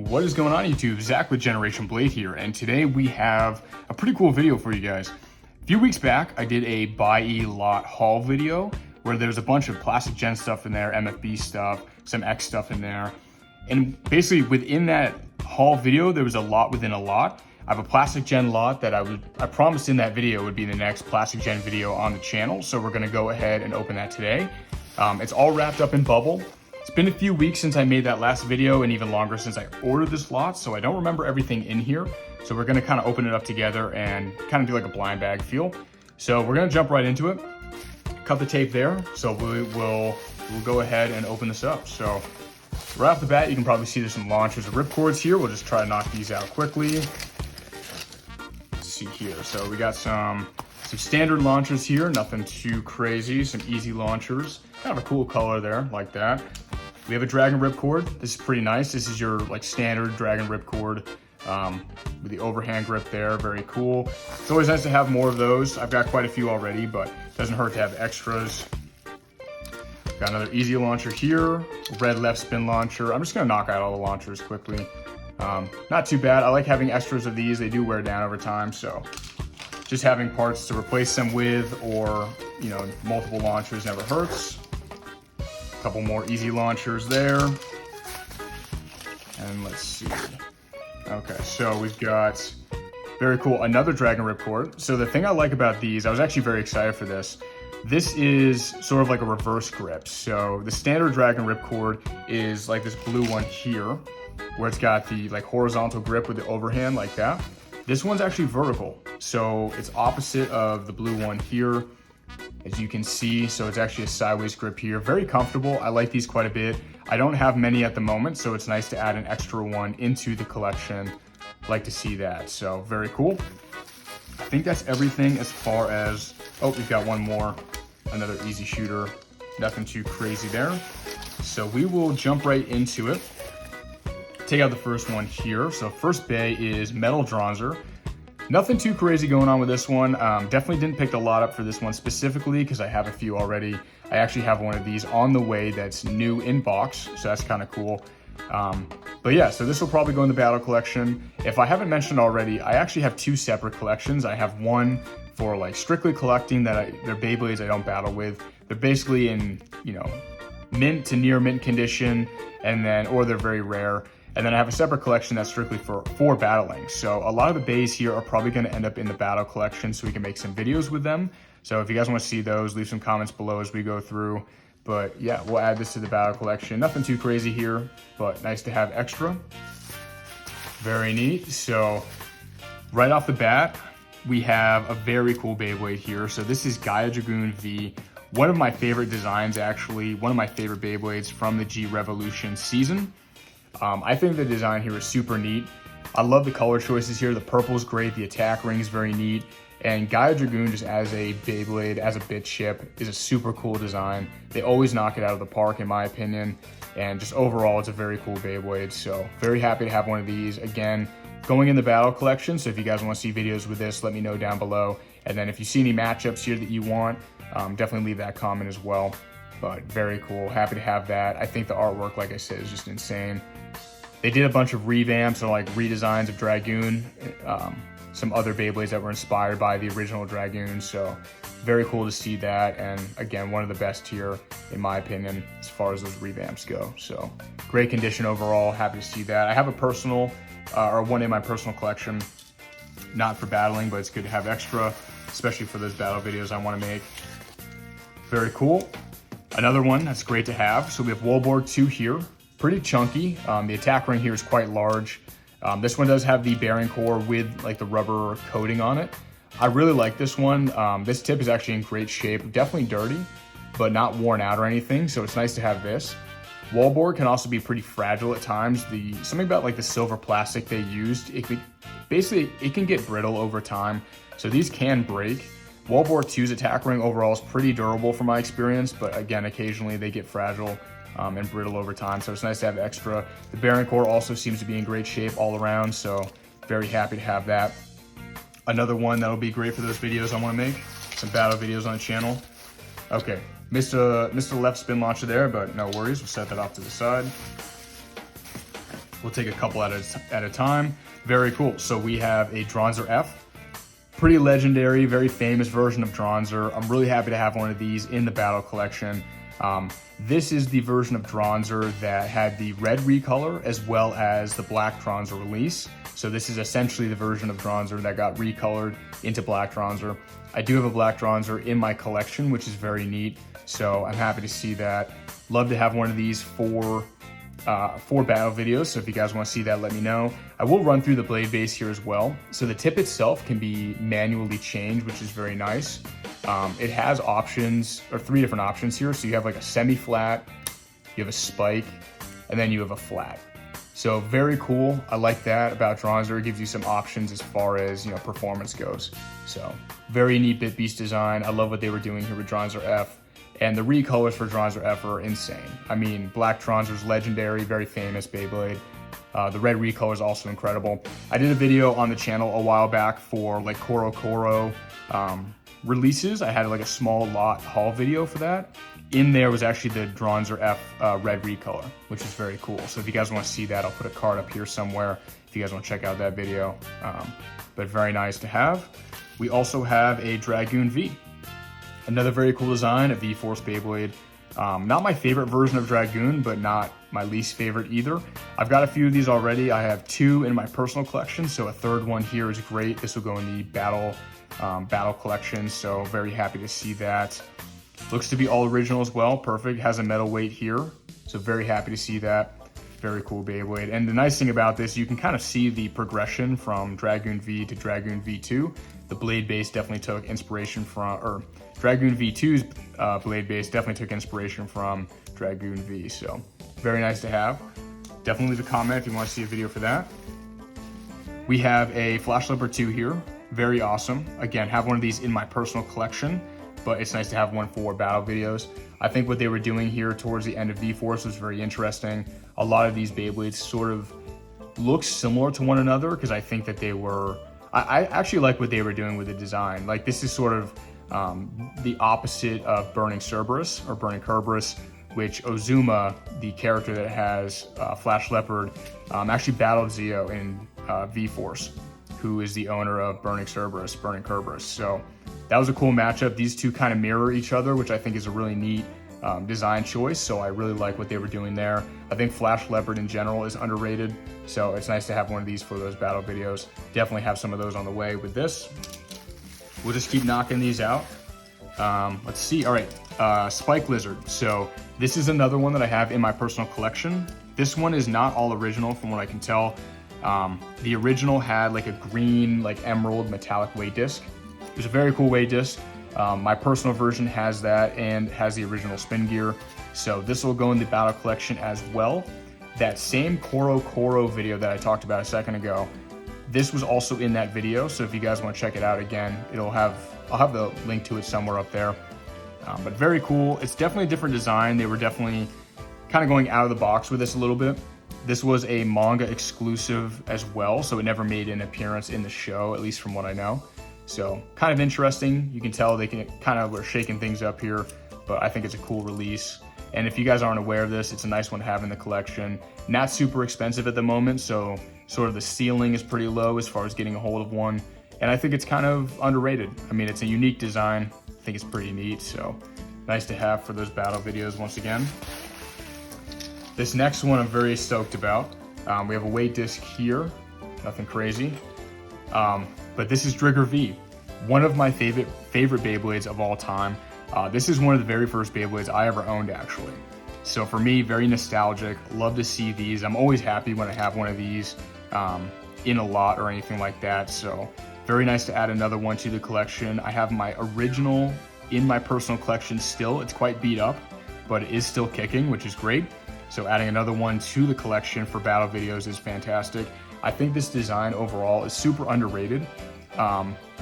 What is going on YouTube? Zach with Generation Blade here, and today we have a pretty cool video for you guys. A few weeks back, I did a Beys lot haul video where there's a bunch of Plastic Gen stuff in there, MFB stuff, some X stuff in there. And basically within that haul video, there was a lot within a lot. I have a Plastic Gen lot that I promised in that video would be the next Plastic Gen video on the channel. So we're gonna go ahead and open that today. It's all wrapped up in bubble. It's been a few weeks since I made that last video and even longer since I ordered this lot, so I don't remember everything in here. So we're gonna kind of open it up together and kind of do like a blind bag feel. So we're gonna jump right into it. Cut the tape there. So we'll go ahead and open this up. So right off the bat, you can probably see there's some launchers of ripcords here. We'll just try to knock these out quickly. Let's see here. So we got some standard launchers here, nothing too crazy, some easy launchers. Kind of a cool color there, like that. We have a Dragon ripcord. This is pretty nice. This is your like standard Dragon ripcord with the overhand grip there, very cool. It's always nice to have more of those. I've got quite a few already, but it doesn't hurt to have extras. Got another easy launcher here, red left spin launcher. I'm just gonna knock out all the launchers quickly. Not too bad. I like having extras of these. They do wear down over time, so just having parts to replace them with, or multiple launchers never hurts. A couple more easy launchers there. And let's see. Okay, so we've got, very cool, another Dragon ripcord. So the thing I like about these, I was actually very excited for this. This is sort of like a reverse grip. So the standard Dragon ripcord is like this blue one here, where it's got the like horizontal grip with the overhand like that. This one's actually vertical. So it's opposite of the blue one here, as you can see. So it's actually a sideways grip here. Very comfortable. I like these quite a bit. I don't have many at the moment, so it's nice to add an extra one into the collection. Like to see that. So very cool. I think that's everything as far as, oh, we've got one more, another easy shooter. Nothing too crazy there. So we will jump right into it. Take out the first one here. So first bay is Metal Dranzer. Nothing too crazy going on with this one. Definitely didn't pick the lot up for this one specifically because I have a few already. I actually have one of these on the way that's new in box, so that's kind of cool. But yeah, so this will probably go in the battle collection. If I haven't mentioned already, I actually have two separate collections. I have one for like strictly collecting that they're Beyblades I don't battle with. They're basically in, mint to near mint condition, and then, or they're very rare. And then I have a separate collection that's strictly for battling. So a lot of the bays here are probably gonna end up in the battle collection so we can make some videos with them. So if you guys wanna see those, leave some comments below as we go through. But yeah, we'll add this to the battle collection. Nothing too crazy here, but nice to have extra. Very neat. So right off the bat, we have a very cool Beyblade here. So this is Dragoon V. One of my favorite designs, actually. One of my favorite Beyblades from the G Revolution season. I think the design here is super neat. I love the color choices here. The purple is great. The attack ring is very neat. And Dragoon just as a Beyblade, as a bit ship, is a super cool design. They always knock it out of the park in my opinion. And just overall, it's a very cool Beyblade. So very happy to have one of these. Again, going in the battle collection. So if you guys want to see videos with this, let me know down below. And then if you see any matchups here that you want, definitely leave that comment as well. But very cool, happy to have that. I think the artwork, like I said, is just insane. They did a bunch of revamps or like redesigns of Dragoon, some other Beyblades that were inspired by the original Dragoon. So very cool to see that. And again, one of the best here, in my opinion, as far as those revamps go. So great condition overall, happy to see that. I have a personal, or one in my personal collection, not for battling, but it's good to have extra, especially for those battle videos I want to make. Very cool. Another one that's great to have. So we have Wallboard 2 here, pretty chunky. The attack ring here is quite large. This one does have the bearing core with like the rubber coating on it. I really like this one. This tip is actually in great shape, definitely dirty, but not worn out or anything. So it's nice to have this. Wallboard can also be pretty fragile at times. Something about like the silver plastic they used, it can get brittle over time. So these can break. Wallboard 2's attack ring overall is pretty durable from my experience, but again, occasionally they get fragile and brittle over time, so it's nice to have extra. The bearing core also seems to be in great shape all around, so very happy to have that. Another one that'll be great for those videos I want to make, some battle videos on the channel. Okay, missed the left spin launcher there, but no worries, we'll set that off to the side. We'll take a couple at a time. Very cool. So we have a Dranzer F. Pretty legendary, very famous version of Dranzer. I'm really happy to have one of these in the battle collection. This is the version of Dranzer that had the red recolor as well as the black Dranzer release. So this is essentially the version of Dranzer that got recolored into black Dranzer. I do have a black Dranzer in my collection, which is very neat. So I'm happy to see that. Love to have one of these for battle videos. So if you guys want to see that, let me know. I will run through the blade base here as well. So the tip itself can be manually changed, which is very nice. It has options, or 3 different options here. So you have like a semi-flat, you have a spike, and then you have a flat. So very cool. I like that about Dranzer. It gives you some options as far as, you know, performance goes. So very neat Bit Beast design. I love what they were doing here with Dranzer F. And the recolors for Dranzer F are insane. I mean, black Dranzer's legendary, very famous Beyblade. The red recolor is also incredible. I did a video on the channel a while back for like Koro releases. I had like a small lot haul video for that. In there was actually the Dranzer F red recolor, which is very cool. So if you guys want to see that, I'll put a card up here somewhere if you guys want to check out that video. But very nice to have. We also have a Dragoon V. Another very cool design, a V-Force Beyblade. Not my favorite version of Dragoon, but not my least favorite either. I've got a few of these already. I have 2 in my personal collection, so a 3rd one here is great. This will go in the battle collection, so very happy to see that. Looks to be all original as well, perfect. Has a metal weight here, so very happy to see that. Very cool Beyblade. And the nice thing about this, you can kind of see the progression from Dragoon V to Dragoon V2. The blade base definitely took inspiration from, or Dragoon V2's blade base definitely took inspiration from Dragoon V. So very nice to have. Definitely leave a comment if you want to see a video for that. We have a Flash Leopard 2 here. Very awesome. Again, have one of these in my personal collection, but it's nice to have one for battle videos. I think what they were doing here towards the end of V-Force was very interesting. A lot of these Beyblades sort of look similar to one another because I think that they were, I actually like what they were doing with the design. Like this is sort of the opposite of Burning Cerberus or Burning Kerberos, which Ozuma, the character that has Flash Leopard, actually battled Zeo in V-Force, who is the owner of Burning Cerberus, Burning Kerberos. So that was a cool matchup. These two kind of mirror each other, which I think is a really neat design choice. So I really like what they were doing there. I think Flash Leopard in general is underrated. So it's nice to have one of these for those battle videos. Definitely have some of those on the way with this. We'll just keep knocking these out. Let's see. All right, Spike Lizard. So this is another one that I have in my personal collection. This one is not all original from what I can tell. The original had like a green, like emerald metallic weight disc. It was a very cool weight disc. My personal version has that and has the original spin gear. So this will go in the battle collection as well. That same Koro video that I talked about a second ago, this was also in that video. So if you guys want to check it out again, I'll have the link to it somewhere up there. But very cool. It's definitely a different design. They were definitely kind of going out of the box with this a little bit. This was a manga exclusive as well, so it never made an appearance in the show, at least from what I know. So kind of interesting. You can tell they can kind of were shaking things up here, but I think it's a cool release. And if you guys aren't aware of this, it's a nice one to have in the collection. Not super expensive at the moment, so sort of the ceiling is pretty low as far as getting a hold of one. And I think it's kind of underrated. I mean, it's a unique design. I think it's pretty neat, so nice to have for those battle videos once again. This next one I'm very stoked about. We have a weight disc here, nothing crazy. But this is Driger V, one of my favorite Beyblades of all time. This is one of the very first Beyblades I ever owned, actually. So for me, very nostalgic. Love to see these. I'm always happy when I have one of these in a lot or anything like that. So very nice to add another one to the collection. I have my original in my personal collection still. It's quite beat up, but it is still kicking, which is great. So adding another one to the collection for battle videos is fantastic. I think this design overall is super underrated.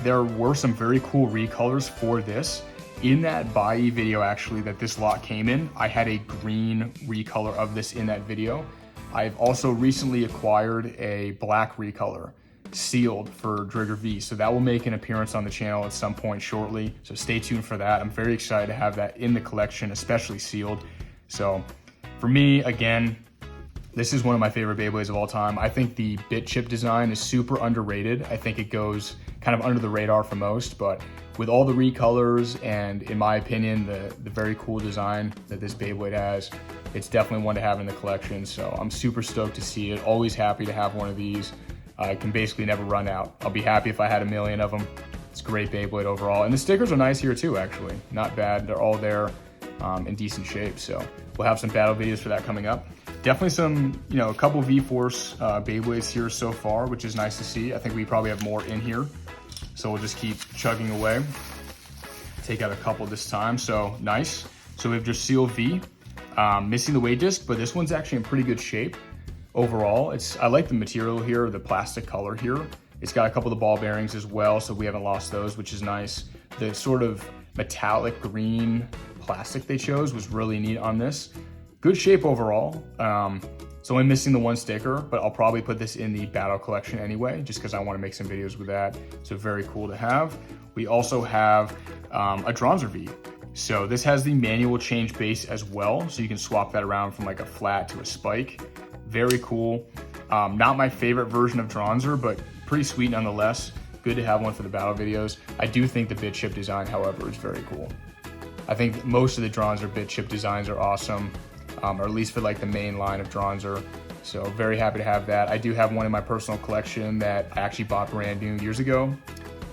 There were some very cool recolors for this. In that Beys video actually that this lot came in, I had a green recolor of this in that video. I've also recently acquired a black recolor sealed for Driger V, so that will make an appearance on the channel at some point shortly, so stay tuned for that. I'm very excited to have that in the collection, especially sealed. So for me, again, This is one of my favorite Beyblades of all time. I think the bit chip design is super underrated. I think it goes kind of under the radar for most, but with all the recolors and, in my opinion, the very cool design that this Beyblade has, it's definitely one to have in the collection. So I'm super stoked to see it. Always happy to have one of these. I can basically never run out. I'll be happy if I had a million of them. It's a great Beyblade overall. And the stickers are nice here too, actually. Not bad. They're all there in decent shape. So we'll have some battle videos for that coming up. Definitely some, a couple V-Force Beyblades here so far, which is nice to see. I think we probably have more in here. So we'll just keep chugging away. Take out a couple this time, so nice. So we have just Seal V, missing the weight disc, but this one's actually in pretty good shape overall. I like the material here, the plastic color here. It's got a couple of the ball bearings as well, so we haven't lost those, which is nice. The sort of metallic green plastic they chose was really neat on this. Good shape overall. It's only missing the one sticker, but I'll probably put this in the battle collection anyway, just because I want to make some videos with that. So very cool to have. We also have a Dranzer V. So this has the manual change base as well, so you can swap that around from like a flat to a spike. Very cool. Not my favorite version of Dranzer, but pretty sweet nonetheless. Good to have one for the battle videos. I do think the bit chip design, however, is very cool. I think most of the Dranzer bit chip designs are awesome, or at least for like the main line of Dranzer. So very happy to have that. I do have one in my personal collection that I actually bought brand new years ago.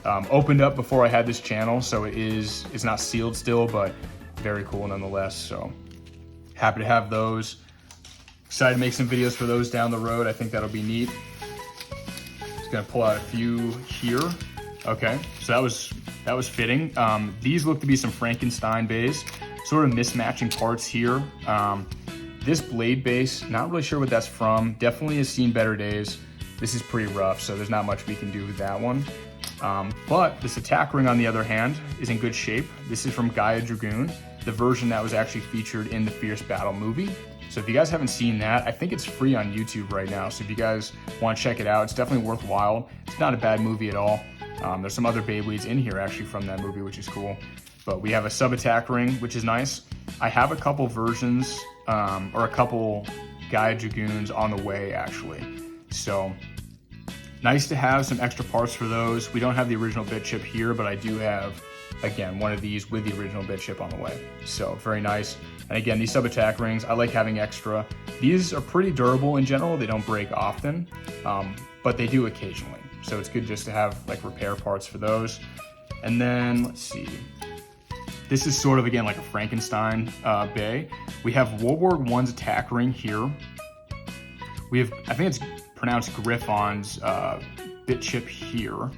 Opened up before I had this channel, so it's not sealed still, but very cool nonetheless. So happy to have those. Excited to make some videos for those down the road. I think that'll be neat. Just gonna pull out a few here. Okay, so that was fitting. These look to be some Frankenstein Beys, sort of mismatching parts here. This blade base, not really sure what that's from. Definitely has seen better days. This is pretty rough, so there's not much we can do with that one. But this attack ring, on the other hand, is in good shape. This is from Dragoon, the version that was actually featured in the Fierce Battle movie. So if you guys haven't seen that, I think it's free on YouTube right now. So if you guys want to check it out, it's definitely worthwhile. It's not a bad movie at all. There's some other Beyblades in here actually from that movie, which is cool. But we have a sub attack ring, which is nice. I have a couple versions, or a couple Dragoons on the way actually. So nice to have some extra parts for those. We don't have the original bit chip here, but I do have, again, one of these with the original bit chip on the way. So very nice. And again, these sub attack rings, I like having extra. These are pretty durable in general. They don't break often, but they do occasionally. So it's good just to have like repair parts for those. And then let's see. This is sort of, again, like a Frankenstein Bey. We have World War I's attack ring here. We have, I think it's pronounced Griffon's bit chip here.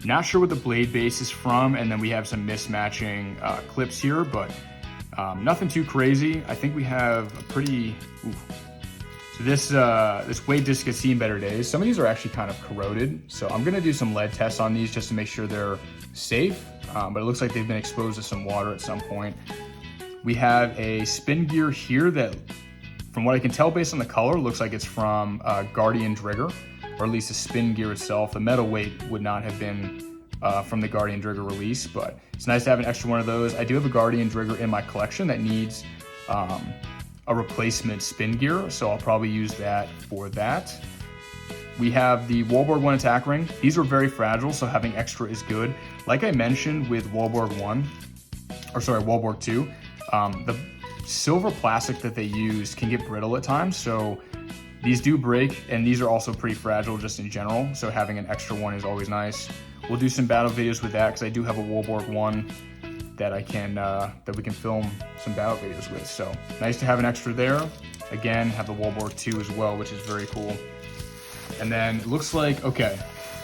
Not sure what the blade base is from, and then we have some mismatching clips here, but nothing too crazy. I think we have a pretty, so this weight disc has seen better days. Some of these are actually kind of corroded, so I'm gonna do some lead tests on these just to make sure they're safe, but it looks like they've been exposed to some water at some point. We have a spin gear here that, from what I can tell based on the color, looks like it's from Guardian Driger, or at least the spin gear itself. The metal weight would not have been from the Guardian Driger release, but it's nice to have an extra one of those. I do have a Guardian Driger in my collection that needs a replacement spin gear, so I'll probably use that for that. We have the World War I attack ring. These are very fragile, so having extra is good. Like I mentioned with World War II, the silver plastic that they use can get brittle at times, so these do break, and these are also pretty fragile just in general, so having an extra one is always nice. We'll do some battle videos with that because I do have a World War I that that we can film some battle videos with. So nice to have an extra there. Again, have the World War II as well, which is very cool. And then it looks like, okay,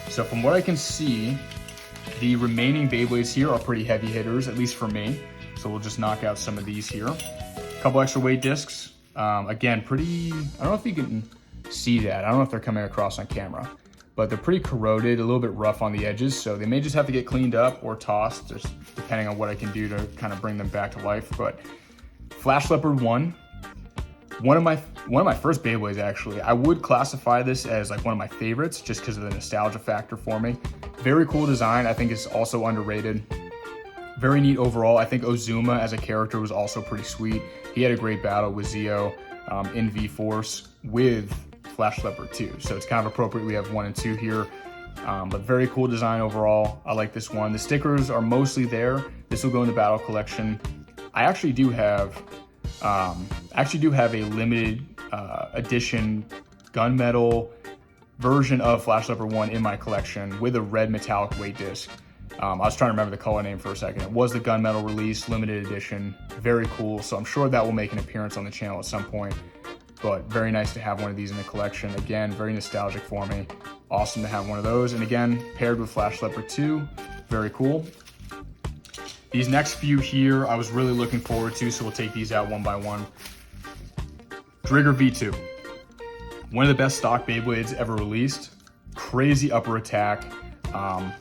so from what I can see, the remaining Beyblades here are pretty heavy hitters, at least for me. So we'll just knock out some of these here. A couple extra weight discs. Again, pretty, I don't know if you can see that. I don't know if they're coming across on camera, but they're pretty corroded, a little bit rough on the edges. So they may just have to get cleaned up or tossed, just depending on what I can do to kind of bring them back to life. But Flash Leopard 1, one of my first Beyblades actually. I would classify this as like one of my favorites just because of the nostalgia factor for me. Very cool design. I think it's also underrated. Very neat overall. I think Ozuma as a character was also pretty sweet. He had a great battle with Zio. in V-Force with Flash Leopard 2. So it's kind of appropriate we have 1 and 2 here. But very cool design overall. I like this one. The stickers are mostly there. This will go in the battle collection. I actually do have a limited edition gunmetal version of Flash Leopard 1 in my collection with a red metallic weight disc. I was trying to remember the color name for a second. It was the gunmetal release, limited edition. Very cool. So I'm sure that will make an appearance on the channel at some point. But very nice to have one of these in the collection. Again, very nostalgic for me. Awesome to have one of those. And again, paired with Flash Leopard 2, very cool. These next few here, I was really looking forward to, so we'll take these out one by one. Driger V2. One of the best stock Beyblades ever released. Crazy upper attack.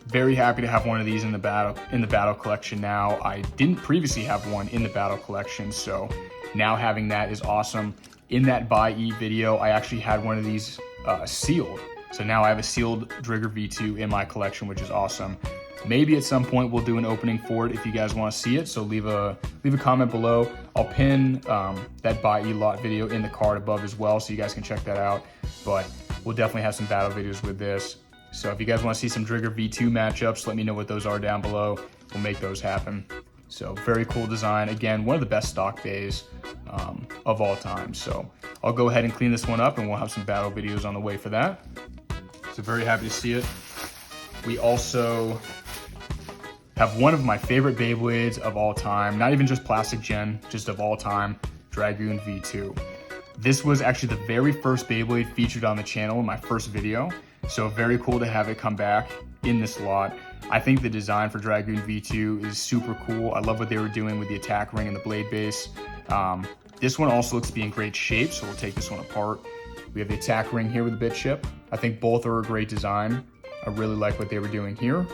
Very happy to have one of these in the battle collection now. I didn't previously have one in the battle collection, so now having that is awesome. In that buy eat video, I actually had one of these sealed. So now I have a sealed Driger V2 in my collection, which is awesome. Maybe at some point we'll do an opening for it if you guys want to see it. So leave a comment below. I'll pin that buy eat lot video in the card above as well, so you guys can check that out. But we'll definitely have some battle videos with this. So if you guys want to see some Driger V2 matchups, let me know what those are down below. We'll make those happen. So very cool design. Again, one of the best stock Beys of all time. So I'll go ahead and clean this one up and we'll have some battle videos on the way for that. So very happy to see it. We also have one of my favorite Beyblades of all time, not even just Plastic Gen, just of all time, Dragoon V2. This was actually the very first Beyblade featured on the channel in my first video. So very cool to have it come back in this lot. I think the design for Dragoon V2 is super cool. I love what they were doing with the attack ring and the blade base. This one also looks to be in great shape, so we'll take this one apart. We have the attack ring here with the bit chip. I think both are a great design. I really like what they were doing here.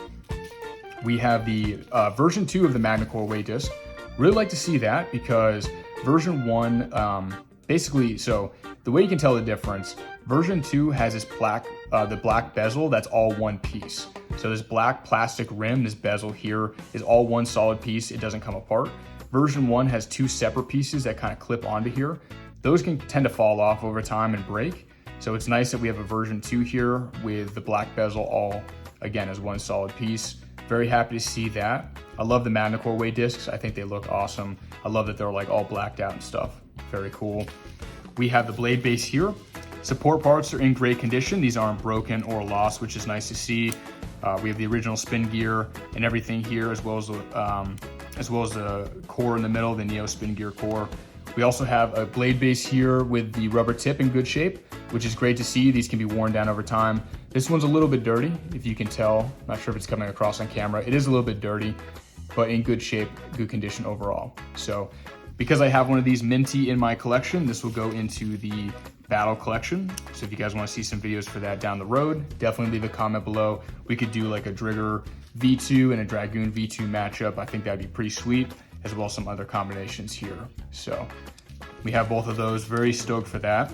We have the version 2 of the MagnaCore weight disc. Really like to see that because version 1, basically, so the way you can tell the difference, version 2 has this the black bezel that's all one piece. So this black plastic rim, this bezel here, is all one solid piece. It doesn't come apart. Version 1 has 2 separate pieces that kind of clip onto here. Those can tend to fall off over time and break. So it's nice that we have a version 2 here with the black bezel all, again, as one solid piece. Very happy to see that. I love the MagnaCore weight discs. I think they look awesome. I love that they're like all blacked out and stuff. Very cool. We have the blade base here. Support parts are in great condition. These aren't broken or lost, which is nice to see. We have the original spin gear and everything here, as well as the core in the middle, the Neo spin gear core. We also have a blade base here with the rubber tip in good shape, which is great to see. These can be worn down over time. This one's a little bit dirty, if you can tell. Not sure if it's coming across on camera. It is a little bit dirty, but in good shape, good condition overall. So because I have one of these minty in my collection, this will go into the battle collection. So if you guys want to see some videos for that down the road, definitely leave a comment below. We could do like a Driger V2 and a Dragoon V2 matchup. I think that'd be pretty sweet, as well as some other combinations here. So we have both of those, very stoked for that.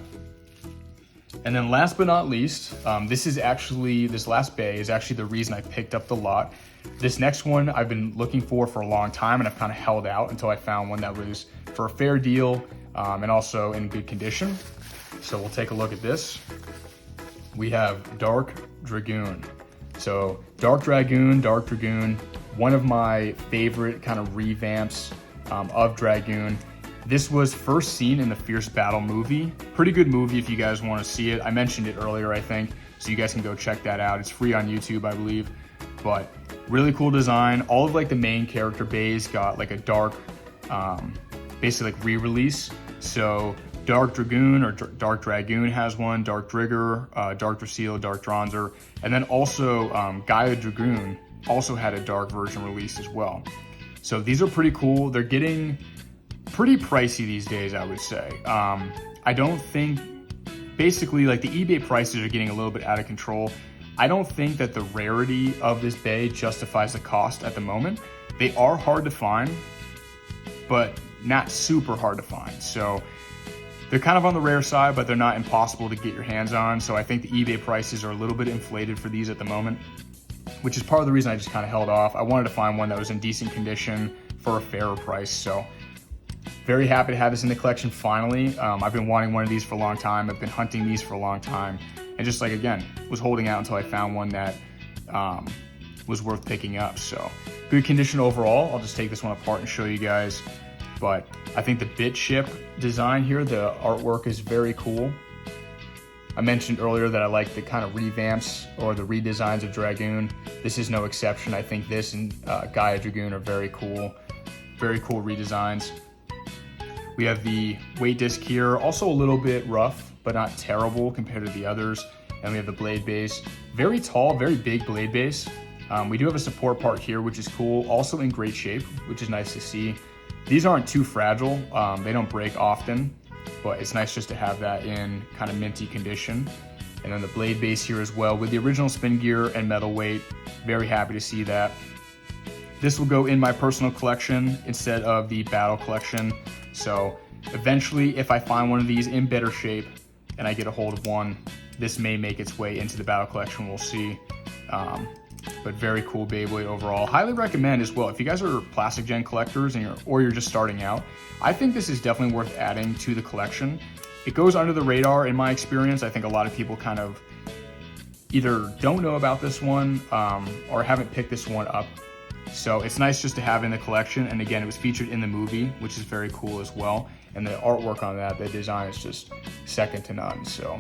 And then last but not least, this last Bey is actually the reason I picked up the lot. This next one I've been looking for a long time, and I've kind of held out until I found one that was for a fair deal and also in good condition. So we'll take a look at this. We have Dark Dragoon. So Dark Dragoon, one of my favorite kind of revamps of Dragoon. This was first seen in the Fierce Battle movie. Pretty good movie if you guys want to see it. I mentioned it earlier, I think, so you guys can go check that out. It's free on YouTube, I believe. But really cool design. All of like the main character Beys got like a dark, basically like re-release. So Dark Dragoon or Dark Dragoon has one, Dark Driger, Dark Dracil, Dark Dranzer, and then also Gaia Dragoon also had a dark version released as well. So these are pretty cool. They're getting pretty pricey these days, I would say. I don't think, basically like the eBay prices are getting a little bit out of control. I don't think that the rarity of this Bey justifies the cost at the moment. They are hard to find, but not super hard to find. So they're kind of on the rare side, but they're not impossible to get your hands on. So I think the eBay prices are a little bit inflated for these at the moment, which is part of the reason I just kind of held off. I wanted to find one that was in decent condition for a fairer price. So Very happy to have this in the collection finally. I've been wanting one of these for a long time. I've been hunting these for a long time. And just like, again, was holding out until I found one that was worth picking up. So good condition overall. I'll just take this one apart and show you guys. But I think the bit ship design here, the artwork is very cool. I mentioned earlier that I like the kind of revamps or the redesigns of Dragoon. This is no exception. I think this and Gaia Dragoon are very cool redesigns. We have the weight disc here, also a little bit rough, but not terrible compared to the others. And we have the blade base. Very tall, very big blade base. We do have a support part here, which is cool. Also in great shape, which is nice to see. These aren't too fragile. They don't break often, but it's nice just to have that in kind of minty condition. And then the blade base here as well with the original spin gear and metal weight. Very happy to see that. This will go in my personal collection instead of the battle collection. So eventually, if I find one of these in better shape and I get a hold of one, this may make its way into the battle collection, we'll see. But very cool Beyblade overall. Highly recommend as well. If you guys are plastic gen collectors and you're just starting out, I think this is definitely worth adding to the collection. It goes under the radar in my experience. I think a lot of people kind of either don't know about this one or haven't picked this one up. So it's nice just to have in the collection. And again, it was featured in the movie, which is very cool as well. And the artwork on that, the design is just second to none. So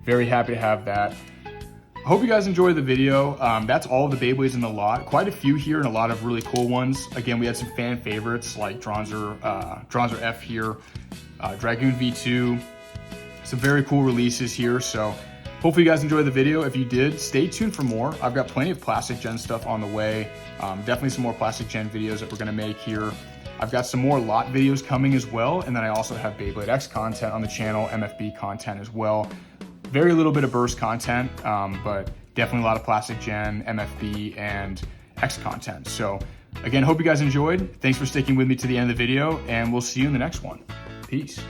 very happy to have that. I hope you guys enjoyed the video. That's all of the Beyblades in the lot. Quite a few here and a lot of really cool ones. Again, we had some fan favorites like Dranzer F here, Dragoon V2, some very cool releases here. So hopefully you guys enjoyed the video. If you did, stay tuned for more. I've got plenty of Plastic Gen stuff on the way. Definitely some more Plastic Gen videos that we're gonna make here. I've got some more lot videos coming as well. And then I also have Beyblade X content on the channel, MFB content as well. Very little bit of burst content, but definitely a lot of Plastic Gen, MFB, and X content. So again, hope you guys enjoyed. Thanks for sticking with me to the end of the video, and we'll see you in the next one. Peace.